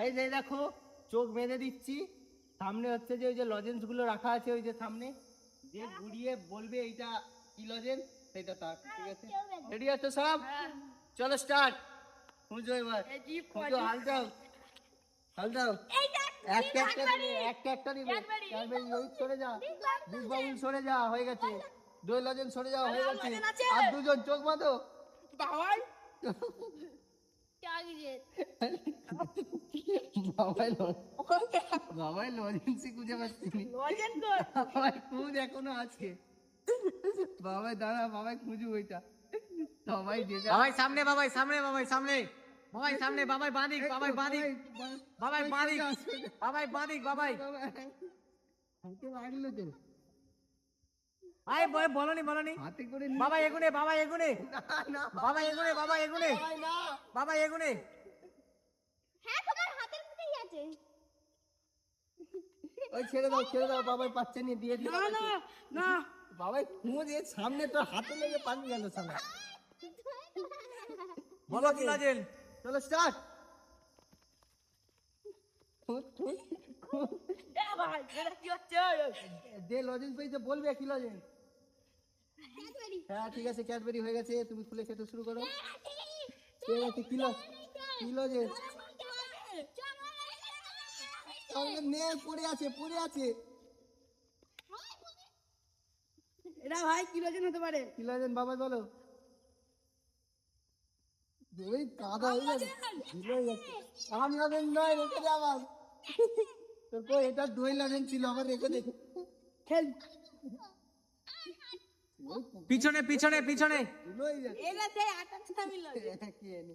এই যে দেখো চোখ বেঁধে দিচ্ছি, সামনে হচ্ছে যে ওই যে লজেন্স গুলো রাখা আছে ওই যে সামনে, যে ঘুরিয়ে বলবে এইটা কি লজেন্স সেটা তার। ঠিক আছে, রেডি আছো সব? চলো স্টার্ট। খুঁজো এবার, খুঁজো, হাল দাও, হাল দাও। একটা একটা নিবে, একটা একটা নিবে। ক্যাডবেরি রোহিত সরে যা, বিগ বাবুল সরে যা, হয়ে গেছে। দই লজেন্স সরে যাও, হয়ে গেছে। আর দুজন চোখ বাঁধো। বাবাই বাবাই বাবাই লজেন্সই খুঁজে পাচ্ছি বাবাই খুঁজ এখনো আছে। বাবাই দাঁড়া, বাবাই খুঁজু ওইটা। সবাই যে যা- বাবাই সামনে, বাবাই সামনে, বাবাই সামনে, বাবাই সামনে, বাবাই বাঁদিক, বাবাই বাঁদিক, বাবাই বাঁদিক, বাবাই বাঁদিক, বাবাই। হাতে লাগলো তো, আয় বলনি বলনি। হাতে করে বাবাই এগুনে, বাবাই এগুনে, না বাবাই এগুনে, বাবাই এগুনে, বাবাই না। বাবাই এগুনে। হ্যাঁ তোমার হাতের মধ্যেই আছে। ওই ছেড়ে দাও, ছেড়ে দাও, বাবাই পাচ্ছে নি, দিয়ে দিও। না বাবাই খুঁজ এর সামনে তোর হাতে লেগে পালিয়ে গেল সালা। বলো কি লাজেন। চলো স্টার্ট। ভাই এটা কি হচ্ছে? যে লজেন্স পেয়েছে বলবে কি লজেন্স। হ্যাঁ ঠিক আছে, ক্যাডবেরি হয়ে গেছে, তুমি খুলে খেতে শুরু করো। ঠিক আছে, কি লজেন্স নে, পড়ে আছে, পড়ে আছে। এটা ভাই কি লজেন হতে পারে? কি লজেন্স বাবা বলো। ওই কাদা হয়ে যাবে, ধুলো হয়ে যাচ্ছে। আম লজেন্স নয়, রেখে দে আবার। তোর কই এটা দই লজেন্স ছিল, আবার রেখে দে। খেল। পিছনে পিছনে পিছনে। ধুলো হয়ে যাচ্ছে। এটা সেই আটা ছাতা মিল। কি এনে